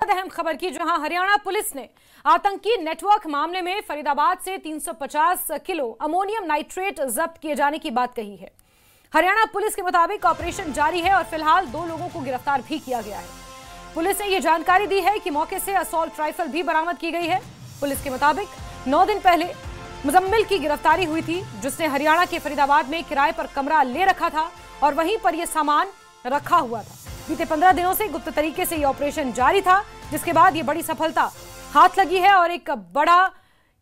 अहम खबर की, जहां हरियाणा पुलिस ने आतंकी नेटवर्क मामले में फरीदाबाद से 350 किलो अमोनियम नाइट्रेट जब्त किए जाने की बात कही है। हरियाणा पुलिस के मुताबिक ऑपरेशन जारी है और फिलहाल 2 लोगों को गिरफ्तार भी किया गया है। पुलिस ने यह जानकारी दी है कि मौके से असॉल्ट राइफल भी बरामद की गई है। पुलिस के मुताबिक 9 दिन पहले मुजम्मिल की गिरफ्तारी हुई थी, जिसने हरियाणा के फरीदाबाद में किराए पर कमरा ले रखा था और वहीं पर यह सामान रखा हुआ था। बीते 15 दिनों से गुप्त तरीके से यह ऑपरेशन जारी था, जिसके बाद यह बड़ी सफलता हाथ लगी है और एक बड़ा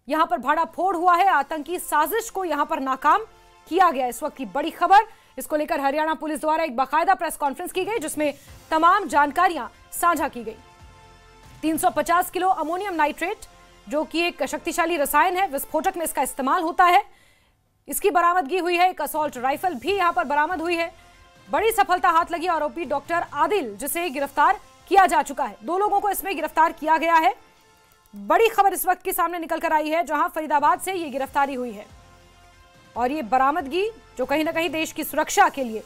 यहां पर भाड़ाफोड़ हुआ है। आतंकी साजिश को यहां पर नाकाम किया गया। इस वक्त की बड़ी खबर, इसको लेकर हरियाणा पुलिस द्वारा एक बाकायदा प्रेस कॉन्फ्रेंस की गई, जिसमें तमाम जानकारियां साझा की गई। 350 किलो अमोनियम नाइट्रेट, जो कि एक शक्तिशाली रसायन है, विस्फोटक में इसका इस्तेमाल होता है, इसकी बरामदगी हुई है। एक असॉल्ट राइफल भी यहां पर बरामद हुई है। बड़ी सफलता हाथ लगी। आरोपी डॉक्टर आदिल, जिसे गिरफ्तार किया जा चुका है, 2 लोगों को इसमें गिरफ्तार किया गया है। बड़ी खबर इस वक्त के सामने निकल कर आई है, जहां फरीदाबाद से ये गिरफ्तारी हुई है और ये बरामदगी, जो कहीं ना कहीं देश की सुरक्षा के लिए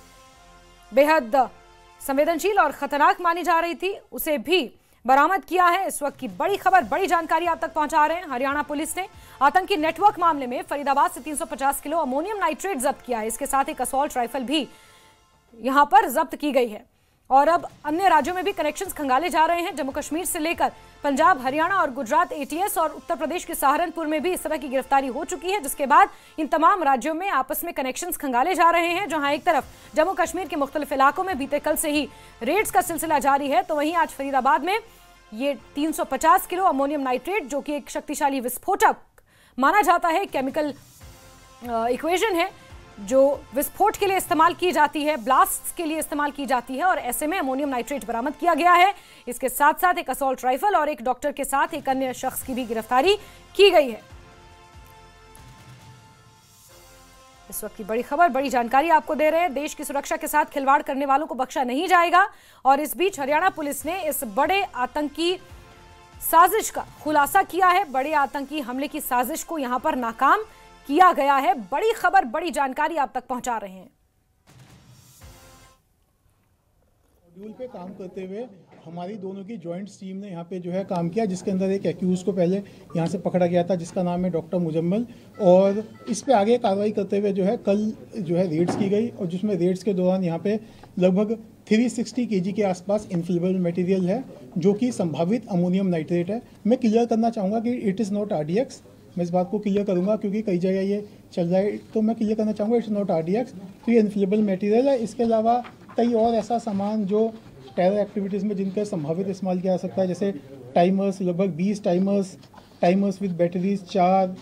बेहद संवेदनशील और खतरनाक मानी जा रही थी, उसे भी बरामद किया है। इस वक्त की बड़ी खबर, बड़ी जानकारी आप तक पहुंचा रहे हैं। हरियाणा पुलिस ने आतंकी नेटवर्क मामले में फरीदाबाद से 350 किलो अमोनियम नाइट्रेट जब्त किया है। इसके साथ एक असॉल्ट राइफल भी यहां पर जब्त की गई है और अब अन्य राज्यों में भी कनेक्शंस खंगाले जा रहे हैं। जम्मू कश्मीर से लेकर पंजाब, हरियाणा और गुजरात एटीएस और उत्तर प्रदेश के सहारनपुर में भी इस तरह की गिरफ्तारी हो चुकी है, जिसके बाद इन तमाम राज्यों में आपस में कनेक्शंस खंगाले जा रहे हैं। जहां एक तरफ जम्मू कश्मीर के मुख्तलिफ इलाकों में बीते कल से ही रेड्स का सिलसिला जारी है, तो वहीं आज फरीदाबाद में ये 350 किलो अमोनियम नाइट्रेट, जो कि एक शक्तिशाली विस्फोटक माना जाता है, केमिकल इक्वेशन है जो विस्फोट के लिए इस्तेमाल की जाती है, ब्लास्ट के लिए इस्तेमाल की जाती है, और ऐसे में अमोनियम नाइट्रेट बरामद किया गया है। इसके साथ साथ एक असॉल्ट राइफल और एक डॉक्टर के साथ एक अन्य शख्स की भी गिरफ्तारी की गई है। इस वक्त की बड़ी खबर, बड़ी जानकारी आपको दे रहे हैं। देश की सुरक्षा के साथ खिलवाड़ करने वालों को बख्शा नहीं जाएगा और इस बीच हरियाणा पुलिस ने इस बड़े आतंकी साजिश का खुलासा किया है। बड़े आतंकी हमले की साजिश को यहां पर नाकाम किया गया है। बड़ी खबर, बड़ी जानकारी आप तक पहुंचा रहे हैं। मॉड्यूल पे काम करते हुए हमारी दोनों की जॉइंट टीम ने यहाँ पे जो है काम किया, जिसके अंदर एक एक्यूज को पहले यहाँ से पकड़ा गया था, जिसका नाम है डॉक्टर मुजम्मिल, और इस पे आगे कार्रवाई करते हुए जो है कल जो है रेड्स की गई और जिसमें रेड्स के दौरान यहाँ पे लगभग 360 kg के आसपास इन्फ्लेमेबल मटेरियल है, जो कि संभावित अमोनियम नाइट्रेट है। मैं क्लियर करना चाहूँगा कि इट इज़ नॉट RDX। मैं इस बात को क्लियर करूंगा क्योंकि कई जगह ये चल रहा है, तो मैं क्लियर करना चाहूँगा इट्स नॉट RDX। तो ये इन्फ्लेमेबल मटेरियल है। इसके अलावा कई और ऐसा सामान जो टेरर एक्टिविटीज़ में जिनका संभावित इस्तेमाल किया जा सकता है, जैसे टाइमर्स, लगभग 20 टाइमर्स विद बैटरीज 4,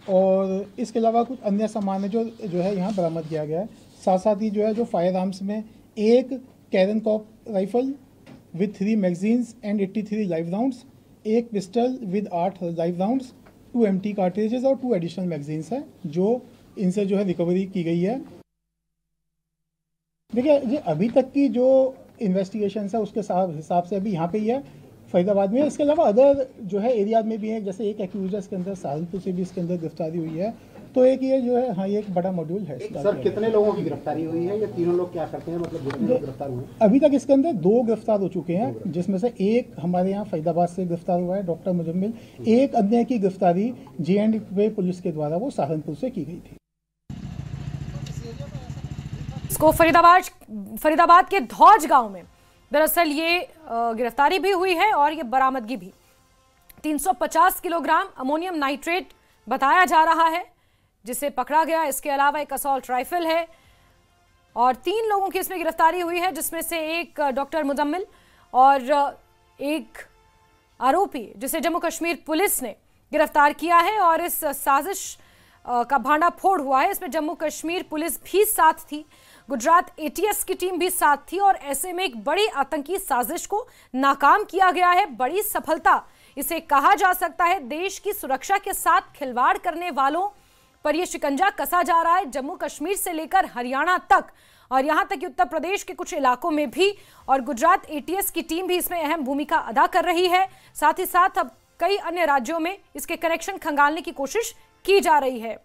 और इसके अलावा कुछ अन्य सामान है जो है यहाँ बरामद किया गया है। साथ साथ ही जो है जो फायर आर्म्स में एक कैरन कॉप rifle with 3 magazines and 83 live rounds, एक pistol with 8 live rounds, 2 empty cartridges और 2 एडिशनल मैगजीन्स हैं, जो इनसे जो है रिकवरी की गई है। देखिए, ये अभी तक की जो इन्वेस्टिगेशन है उसके हिसाब से अभी यहाँ पे ही है फरीदाबाद में। इसके अलावा अदर जो है एरियाज में भी है, जैसे एक एक्यूज इसके अंदर सहारनपुर से भी इसके अंदर गिरफ्तारी हुई है। तो एक ये जो है, हाँ, ये एक बड़ा मॉड्यूल है। सर, कितने लोगों की गिरफ्तारी हुई है? ये तीनों लोग क्या करते हैं, मतलब कितने लोग गिरफ्तार हुए? अभी तक इसके अंदर 2 गिरफ्तार हो चुके हैं, जिसमें से एक हमारे यहाँ फरीदाबाद से गिरफ्तार हुआ है, डॉक्टर मुजम्मिल। एक अन्य की गिरफ्तारी JNDP पुलिस के द्वारा वो सहारनपुर से की गई थी। इसको फरीदाबाद के धौज गांव में दरअसल ये गिरफ्तारी भी हुई है और ये बरामदगी भी। 350 किलोग्राम अमोनियम नाइट्रेट बताया जा रहा है जिसे पकड़ा गया। इसके अलावा एक असॉल्ट राइफल है और 3 लोगों की इसमें गिरफ्तारी हुई है, जिसमें से एक डॉक्टर मुजम्मिल और एक आरोपी जिसे जम्मू कश्मीर पुलिस ने गिरफ्तार किया है। और इस साजिश का भांडाफोड़ हुआ है। इसमें जम्मू कश्मीर पुलिस भी साथ थी, गुजरात ATS की टीम भी साथ थी और ऐसे में एक बड़ी आतंकी साजिश को नाकाम किया गया है। बड़ी सफलता इसे कहा जा सकता है। देश की सुरक्षा के साथ खिलवाड़ करने वालों पर यह शिकंजा कसा जा रहा है, जम्मू कश्मीर से लेकर हरियाणा तक और यहां तक कि उत्तर प्रदेश के कुछ इलाकों में भी, और गुजरात ATS की टीम भी इसमें अहम भूमिका अदा कर रही है। साथ ही साथ अब कई अन्य राज्यों में इसके कनेक्शन खंगालने की कोशिश की जा रही है।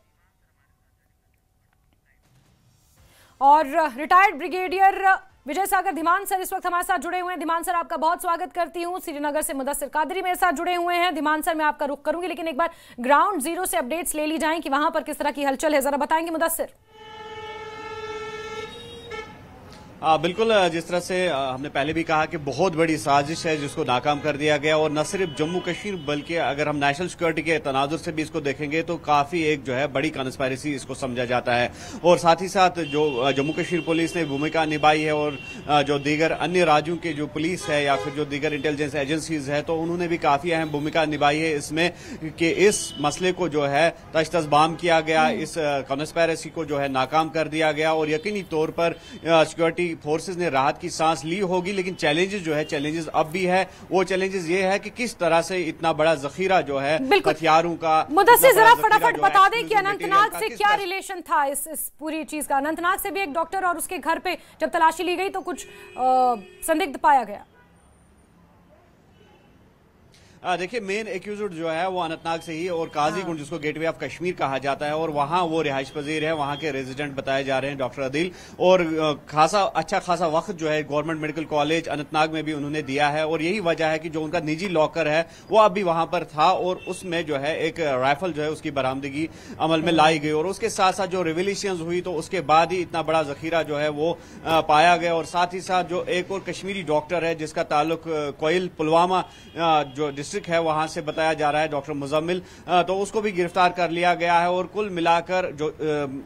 और रिटायर्ड ब्रिगेडियर विजय सागर धीमान सर इस वक्त हमारे साथ जुड़े हुए हैं। धीमान सर, आपका बहुत स्वागत करती हूं। श्रीनगर से मुदस्सिर कादरी मेरे साथ जुड़े हुए हैं। धीमान सर, मैं आपका रुख करूंगी, लेकिन एक बार ग्राउंड जीरो से अपडेट्स ले ली जाएं कि वहां पर किस तरह की हलचल है, जरा बताएंगे मुदस्सिर। बिल्कुल, जिस तरह से हमने पहले भी कहा कि बहुत बड़ी साजिश है जिसको नाकाम कर दिया गया, और न सिर्फ जम्मू कश्मीर बल्कि अगर हम नेशनल सिक्योरिटी के तनाजुर से भी इसको देखेंगे तो काफी एक जो है बड़ी कॉन्स्पायरेसी इसको समझा जाता है। और साथ ही साथ जो जम्मू कश्मीर पुलिस ने भूमिका निभाई है और जो दीगर अन्य राज्यों के जो पुलिस है या फिर जो दीगर इंटेलिजेंस एजेंसीज है, तो उन्होंने भी काफी अहम भूमिका निभाई है इसमें कि इस मसले को जो है तश्तज़बाम किया गया, इस कॉन्स्पायरेसी को जो है नाकाम कर दिया गया, और यकीनी तौर पर सिक्योरिटी फोर्सेस ने राहत की सांस ली होगी। लेकिन चैलेंजेस जो है, चैलेंजेस अब भी है। वो चैलेंजेस ये है कि किस तरह से इतना बड़ा जखीरा जो है हथियारों का। मुदस्सिर, जरा फटाफट बता दें कि अनंतनाग से क्या रिलेशन था इस पूरी चीज का। अनंतनाग से भी एक डॉक्टर और उसके घर पे जब तलाशी ली गई तो कुछ संदिग्ध पाया गया। देखिए, मेन एक्यूज्ड जो है वो अनंतनाग से ही, और काजीगुंड जिसको गेटवे ऑफ कश्मीर कहा जाता है, और वहां वो रिहाइश पजीर है, वहां के रेजिडेंट बताए जा रहे हैं डॉक्टर अदील। और अच्छा खासा वक्त जो है गवर्नमेंट मेडिकल कॉलेज अनंतनाग में भी उन्होंने दिया है, और यही वजह है कि जो उनका निजी लॉकर है वो अभी वहां पर था, और उसमें जो है एक राइफल जो है उसकी बरामदगी अमल में लाई गई, और उसके साथ साथ जो रिवोल्यूशन हुई तो उसके बाद ही इतना बड़ा जखीरा जो है वो पाया गया। और साथ ही साथ जो एक और कश्मीरी डॉक्टर है जिसका ताल्लुक कोयल पुलवामा जो डिस्ट्रिक्ट है वहां से बताया जा रहा है, डॉक्टर मुजम्मिल, तो उसको भी गिरफ्तार कर लिया गया है। और कुल मिलाकर जो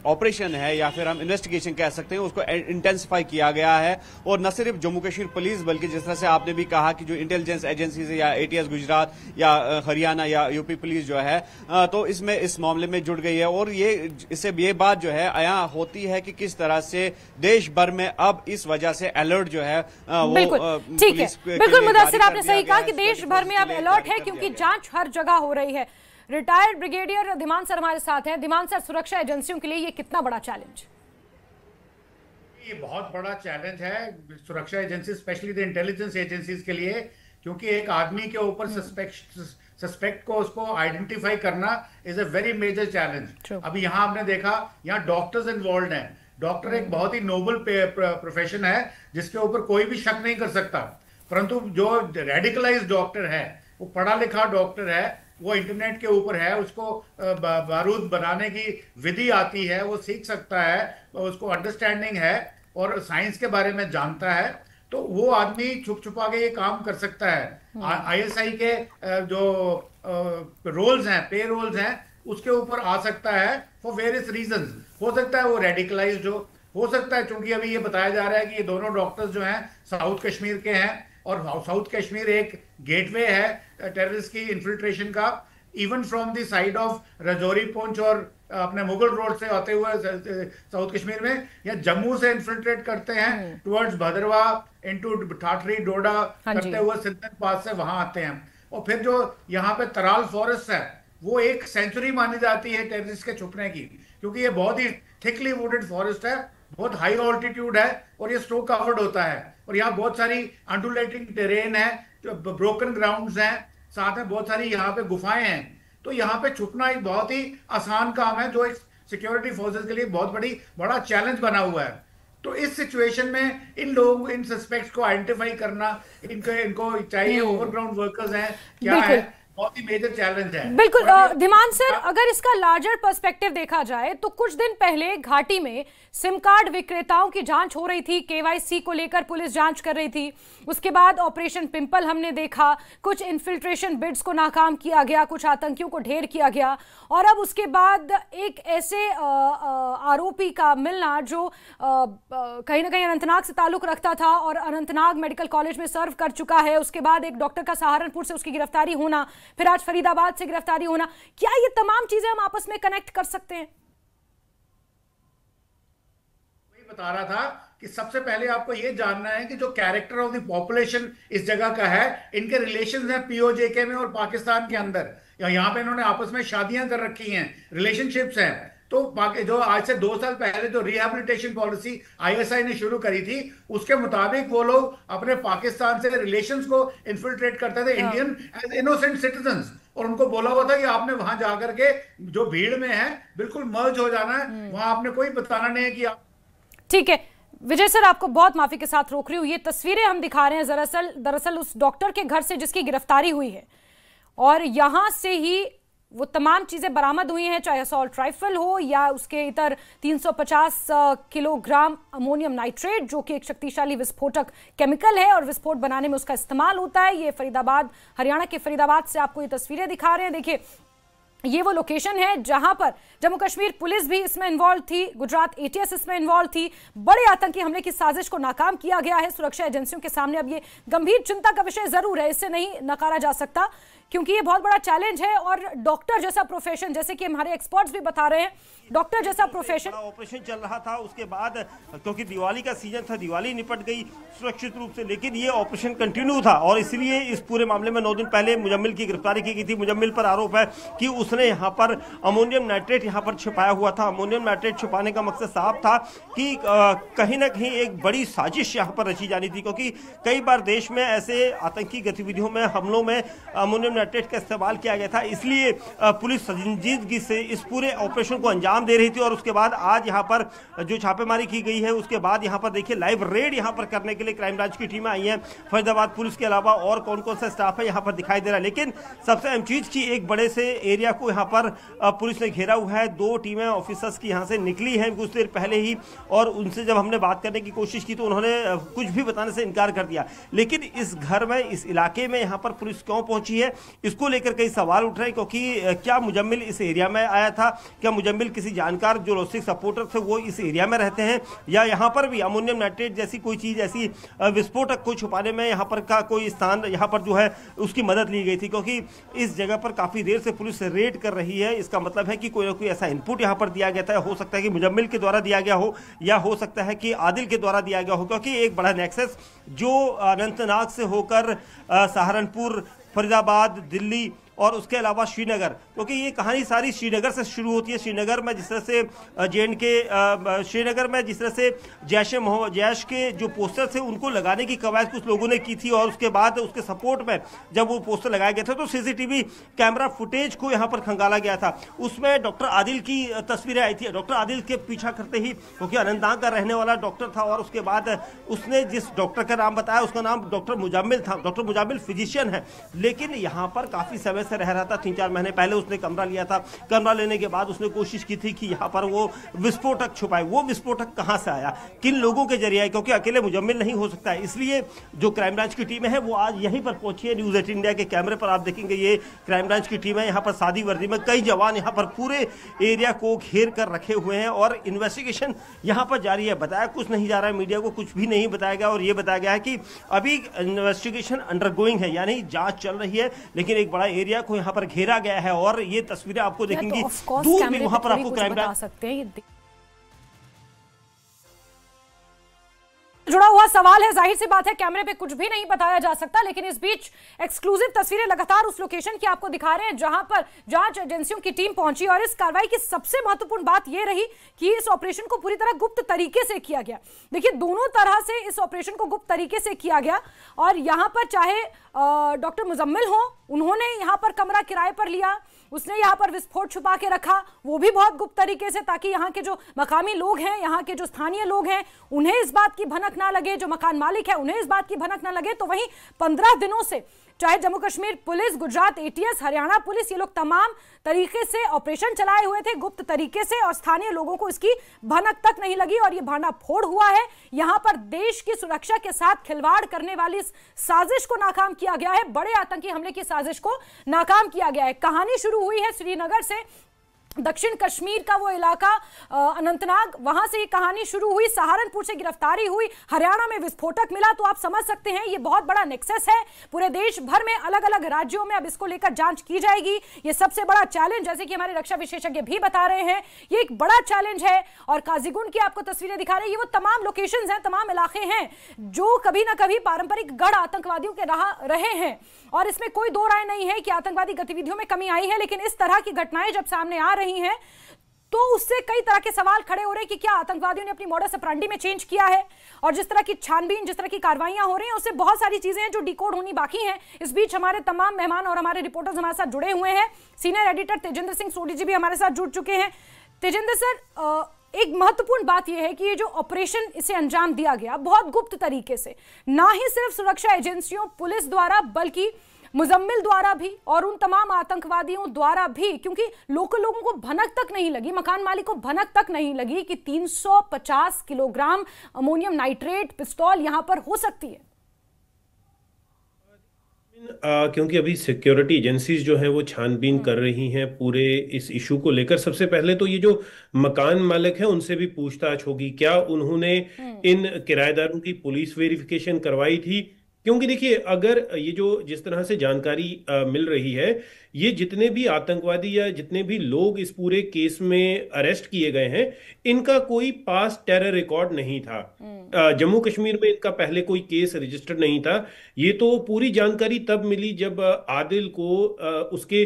ऑपरेशन है या फिर हम इन्वेस्टिगेशन कह सकते हैं उसको इंटेंसिफाई किया गया है। और न सिर्फ जम्मू कश्मीर पुलिस बल्कि जिस तरह से आपने भी कहा कि जो इंटेलिजेंस एजेंसीज है, या एटीएस गुजरात या हरियाणा या यूपी पुलिस जो है, तो इसमें इस मामले में जुड़ गई है। और इससे ये बात जो है आया होती है कि किस तरह से देश भर में अब इस वजह से अलर्ट जो है वो ठीक है। बिल्कुल मुदस्सिर, आपने सही कहा कि देश भर में अब अलर्ट है क्योंकि जांच हर जगह हो रही है। रिटायर्ड ब्रिगेडियर धीमान सर हमारे साथ हैं। धीमान सर, सुरक्षा एजेंसियों के लिए ये कितना बड़ा चैलेंज? ये बहुत बड़ा चैलेंज है सुरक्षा agency, specially the intelligence agencies के लिए, क्योंकि एक आदमी के ऊपर सस्पेक्ट को उसको आइडेंटिफाई करना is a very major challenge. अभी यहाँ आपने देखा, यहाँ डॉक्टर्स इन्वॉल्व हैं। डॉक्टर एक बहुत ही नोबल प्रोफेशन है जिसके ऊपर कोई भी शक नहीं कर सकता, परंतु जो रेडिकलाइज्ड डॉक्टर है, वो पढ़ा लिखा डॉक्टर है, वो इंटरनेट के ऊपर है, उसको बारूद बनाने की विधि आती है, वो सीख सकता है, उसको अंडरस्टैंडिंग है और साइंस के बारे में जानता है, तो वो आदमी छुप छुपा के ये काम कर सकता है। आईएसआई के जो रोल्स हैं, पे रोल्स हैं, उसके ऊपर आ सकता है फॉर वेरियस रीजंस। हो सकता है वो रेडिकलाइज्ड हो सकता है, क्योंकि अभी ये बताया जा रहा है कि ये दोनों डॉक्टर्स जो हैं साउथ कश्मीर के हैं, और साउथ कश्मीर एक गेटवे है टेररिस्ट की इन्फिल्ट्रेशन का, even from the side of Rajouri Poonch और अपने मुगल रोड से आते हुए साउथ कश्मीर में, या जम्मू से इन्फिल्ट्रेट करते हैं टुवर्ड्स भद्रवा, इनटू ठाठरी, डोडा करते हुए सिंधन पास से वहां आते हैं। और फिर जो यहाँ पे तराल फॉरेस्ट है, वो एक सेंचुरी मानी जाती है टेररिस्ट के छुपने की, क्योंकि ये बहुत ही थिकली वुडेड फॉरेस्ट है, बहुत हाई ऑल्टीट्यूड है, और ये स्नो कवर्ड होता है, और यहाँ बहुत सारी अंडुलेटिंग टेरेन है, ब्रोकन ग्राउंड्स हैं, साथ में बहुत सारी यहाँ पे गुफाएं हैं। तो यहाँ पे छुपना एक बहुत ही आसान काम है, जो एक सिक्योरिटी फोर्सेस के लिए बहुत बड़ा चैलेंज बना हुआ है। तो इस सिचुएशन में इन लोगों, इन सस्पेक्ट्स को आइडेंटिफाई करना, इनको चाहिए ओवरग्राउंड वर्कर्स हैं, क्या है, बहुत ही मेजर चैलेंज है। बिल्कुल धीमान सर, अगर इसका लार्जर पर्सपेक्टिव देखा जाए तो कुछ दिन पहले घाटी में सिम कार्ड विक्रेताओं की जांच हो रही थी, केवाईसी को लेकर पुलिस जांच कर रही थी। उसके बाद ऑपरेशन पिंपल हमने देखा, कुछ इन्फिल्ट्रेशन बिड्स को नाकाम किया गया, कुछ आतंकियों को ढेर किया गया, और अब उसके बाद एक ऐसे आरोपी का मिलना जो कहीं ना कहीं अनंतनाग से ताल्लुक रखता था और अनंतनाग मेडिकल कॉलेज में सर्व कर चुका है। उसके बाद एक डॉक्टर का सहारनपुर से उसकी गिरफ्तारी होना, फिर आज फरीदाबाद से गिरफ्तारी होना, क्या ये तमाम चीजें हम आपस में कनेक्ट कर सकते हैं? वही बता रहा था कि सबसे पहले आपको ये जानना है कि जो कैरेक्टर ऑफ द पॉपुलेशन इस जगह का है, इनके रिलेशंस हैं पीओजेके में और पाकिस्तान के अंदर। यहाँ पे इन्होंने आपस में शादियां कर रखी हैं, रिलेशनशिप्स हैं। तो जो आज से 2 साल पहले जो रिहैबिलिटेशन पॉलिसी आईएसआई ने शुरू करी थी, उसके मुताबिक वो लोग अपने पाकिस्तान से रिलेशंस को इन्फिल्ट्रेट करते थे इंडियन एज इनोसेंट सिटीजन्स, और उनको बोला हुआ था कि आपने वहां जाकर के जो भीड़ में है बिल्कुल मर्ज हो जाना है, वहां आपने कोई बताना नहीं है कि आप। ठीक है, विजय सर, आपको बहुत माफी के साथ रोक रही हूँ, ये तस्वीरें हम दिखा रहे हैं दरअसल उस डॉक्टर के घर से जिसकी गिरफ्तारी हुई है, और यहां से ही वो तमाम चीजें बरामद हुई हैं, चाहे असॉल्ट राइफल हो या उसके इतर 350 किलोग्राम अमोनियम नाइट्रेट, जो कि एक शक्तिशाली विस्फोटक केमिकल है और विस्फोट बनाने में उसका इस्तेमाल होता है। ये फरीदाबाद, हरियाणा के फरीदाबाद से आपको ये तस्वीरें दिखा रहे हैं। देखिए, ये वो लोकेशन है जहां पर जम्मू कश्मीर पुलिस भी इसमें इन्वॉल्व थी, गुजरात एटीएस इसमें इन्वॉल्व थी। बड़े आतंकी हमले की साजिश को नाकाम किया गया है सुरक्षा एजेंसियों के सामने। अब ये गंभीर चिंता का विषय जरूर है, इससे नहीं नकारा जा सकता, क्योंकि ये बहुत बड़ा चैलेंज है। और डॉक्टर जैसा प्रोफेशन, जैसे कि हमारे एक्सपर्ट्स भी बता रहे हैं, डॉक्टर जैसा प्रोफेशन, ऑपरेशन चल रहा था, उसके बाद क्योंकि दिवाली का सीजन था, दिवाली निपट गई सुरक्षित रूप से, लेकिन ये ऑपरेशन कंटिन्यू था और इसलिए इस पूरे मामले में 9 दिन पहले मुजम्मिल की गिरफ्तारी की गई थी। मुजम्मिल पर आरोप है कि उसने यहाँ पर अमोनियम नाइट्रेट यहाँ पर छिपाया हुआ था। अमोनियम नाइट्रेट छुपाने का मकसद साफ था कि कहीं ना कहीं एक बड़ी साजिश यहाँ पर रची जानी थी, क्योंकि कई बार देश में ऐसे आतंकी गतिविधियों में, हमलों में अमोनियम नाइट्रेट का इस्तेमाल किया गया था। इसलिए पुलिस संजीदगी से इस पूरे ऑपरेशन को अंजाम दे रही थी। और उसके बाद आज यहाँ पर जो छापेमारी की गई है, उसके बाद यहाँ पर देखिए लाइव रेड यहाँ पर करने के लिए क्राइम ब्रांच की टीमें आई हैं। फरीदाबाद पुलिस के अलावा और कौन कौन सा स्टाफ है यहाँ पर दिखाई दे रहा है। लेकिन सबसे अहम चीज की, एक बड़े से एरिया को यहाँ पर पुलिस ने घेरा हुआ है। 2 टीमें ऑफिसर्स की यहाँ से निकली हैं कुछ देर पहले ही, और उनसे जब हमने बात करने की कोशिश की तो उन्होंने कुछ भी बताने से इनकार कर दिया। लेकिन इस घर में, इस इलाके में यहाँ पर पुलिस क्यों पहुंची है, इसको लेकर कई सवाल उठ रहे हैं। क्योंकि क्या मुजम्मिल इस एरिया में आया था, क्या मुजम्मिल किसी जानकार जो लॉजिस्टिक सपोर्टर थे वो इस एरिया में रहते हैं, या यहाँ पर भी अमोनियम नाइट्रेट जैसी कोई चीज, ऐसी विस्फोटक को छुपाने में यहाँ पर का कोई स्थान, यहाँ पर जो है उसकी मदद ली गई थी। क्योंकि इस जगह पर काफी देर से पुलिस रेड कर रही है, इसका मतलब है कि कोई ना कोई ऐसा इनपुट यहाँ पर दिया गया था। हो सकता है कि मुजम्मिल के द्वारा दिया गया हो, या हो सकता है कि आदिल के द्वारा दिया गया हो, क्योंकि एक बड़ा नेक्सस जो अनंतनाग से होकर सहारनपुर, फरीदाबाद, दिल्ली और उसके अलावा श्रीनगर, क्योंकि ये कहानी सारी श्रीनगर से शुरू होती है। श्रीनगर में जिस तरह से JNK, श्रीनगर में जिस तरह से जैश के जो पोस्टर थे उनको लगाने की कवायद कुछ लोगों ने की थी, और उसके बाद उसके सपोर्ट में जब वो पोस्टर लगाए गए थे तो CCTV कैमरा फुटेज को यहाँ पर खंगाला गया था। उसमें डॉक्टर आदिल की तस्वीरें आई थी। डॉक्टर आदिल के पीछा करते ही, क्योंकि अनंतनाग का रहने वाला डॉक्टर था, और उसके बाद उसने जिस डॉक्टर का नाम बताया उसका नाम डॉक्टर मुजम्मिल था। डॉक्टर मुजम्मिल फिजिशियन है, लेकिन यहाँ पर काफी समय से रह रहा था। 3-4 महीने पहले उसने कमरा लिया था। कमरा लेने के बाद उसने कोशिश की थी कि यहाँ पर वो विस्फोटक छुपाए। वो विस्फोटक कहाँ से आया, किन लोगों के जरिए, क्योंकि अकेले मुजम्मिल नहीं हो सकता है। इसलिए जो क्राइम ब्रांच की टीम है वो आज यहीं पर पहुंची है। न्यूज़ 18 इंडिया के कैमरे पर आप देखेंगे ये क्राइम ब्रांच की टीम है। यहाँ पर सादी वर्दी में कई जवान यहाँ पर पूरे एरिया को घेर कर रखे हुए हैं और इन्वेस्टिगेशन यहाँ पर जारी है। बताया कुछ नहीं जा रहा है, मीडिया को कुछ भी नहीं बताया गया, और ये बताया गया है कि अभी इन्वेस्टिगेशन अंडरगोइंग है, यानी जांच चल रही है। लेकिन एक बड़ा एरिया को यहाँ पर घेरा गया है, और ये तस्वीरें आपको देखेंगी दूर भी, वहां पर आपको क्राइम ब्रांच सकते हैं। जुड़ा हुआ सवाल है, जाहिर सी बात है कैमरे पे कुछ भी नहीं बताया जा सकता, लेकिन इस बीच एक्सक्लूसिव तस्वीरें लगातार उस लोकेशन की आपको दिखा रहे हैं जहां पर जांच एजेंसियों की टीम पहुंची। और इस कार्रवाई की सबसे महत्वपूर्ण बात यह रही कि इस ऑपरेशन को पूरी तरह गुप्त तरीके से किया गया। देखिए, दोनों तरह से इस ऑपरेशन को गुप्त तरीके से किया गया, और यहां पर चाहे डॉक्टर मुजम्मिल हो, उन्होंने यहां पर कमरा किराए पर लिया, उसने यहाँ पर विस्फोट छुपा के रखा, वो भी बहुत गुप्त तरीके से, ताकि यहाँ के जो मकामी लोग हैं, यहाँ के जो स्थानीय लोग हैं, उन्हें इस बात की भनक ना लगे, जो मकान मालिक है उन्हें इस बात की भनक ना लगे। तो वहीं 15 दिनों से चाहे Jammu Kashmir police, Gujarat ATS, Haryana police, ये लोग तमाम तरीके से ऑपरेशन चलाए हुए थे गुप्त तरीके से, और स्थानीय लोगों को इसकी भनक तक नहीं लगी, और ये भांडाफोड़ हुआ है। यहां पर देश की सुरक्षा के साथ खिलवाड़ करने वाली इस साजिश को नाकाम किया गया है। बड़े आतंकी हमले की साजिश को नाकाम किया गया है। कहानी शुरू हुई है श्रीनगर से, दक्षिण कश्मीर का वो इलाका अनंतनाग, वहां से ये कहानी शुरू हुई, सहारनपुर से गिरफ्तारी हुई, हरियाणा में विस्फोटक मिला। तो आप समझ सकते हैं ये बहुत बड़ा नेक्सस है। पूरे देश भर में अलग अलग राज्यों में अब इसको लेकर जांच की जाएगी। ये सबसे बड़ा चैलेंज, जैसे कि हमारे रक्षा विशेषज्ञ भी बता रहे हैं, ये एक बड़ा चैलेंज है। और काजीगुंड की आपको तस्वीरें दिखा रहे हैं, ये वो तमाम लोकेशंस हैं, तमाम इलाके हैं जो कभी ना कभी पारंपरिक गढ़ आतंकवादियों के रहे हैं, और इसमें कोई दो राय नहीं है कि आतंकवादी गतिविधियों में कमी आई है। लेकिन इस तरह की घटनाएं जब सामने आ रही हैं तो उससे कई तरह के सवाल खड़े हो रहे हैं कि क्या आतंकवादियों ने अपनी मॉडस ऑपरेंडी में चेंज किया है, और जिस तरह की छानबीन, जिस तरह की कार्रवाइयां हो रही हैं, उससे बहुत सारी चीजें हैं जो डिकोड होनी बाकी हैं। इस बीच हमारे तमाम मेहमान और हमारे रिपोर्टर्स हमारे साथ जुड़े हुए हैं। सीनियर एडिटर तेजिंदर सिंह सोडी जी भी हमारे साथ जुड़ चुके हैं। तेजिंदर सर, एक महत्वपूर्ण बात यह है कि ये जो ऑपरेशन इसे अंजाम दिया गया बहुत गुप्त तरीके से, ना ही सिर्फ सुरक्षा एजेंसियों पुलिस द्वारा बल्कि मुजम्मिल द्वारा भी और उन तमाम आतंकवादियों द्वारा भी, क्योंकि लोगों को भनक तक नहीं लगी, मकान मालिक को भनक तक नहीं लगी कि 350 किलोग्राम अमोनियम नाइट्रेट पिस्तौल यहां पर हो सकती है। क्योंकि अभी सिक्योरिटी एजेंसीज जो हैं वो छानबीन कर रही हैं पूरे इस इशू को लेकर। सबसे पहले तो ये जो मकान मालिक हैं उनसे भी पूछताछ होगी, क्या उन्होंने इन किराएदारों की पुलिस वेरिफिकेशन करवाई थी। क्योंकि देखिए, अगर ये जो जिस तरह से जानकारी मिल रही है, ये जितने भी आतंकवादी या जितने भी लोग इस पूरे केस में अरेस्ट किए गए हैं, इनका कोई पास टेरर रिकॉर्ड नहीं था। जम्मू कश्मीर में इनका पहले कोई केस रजिस्टर्ड नहीं था। ये तो पूरी जानकारी तब मिली जब आदिल को उसके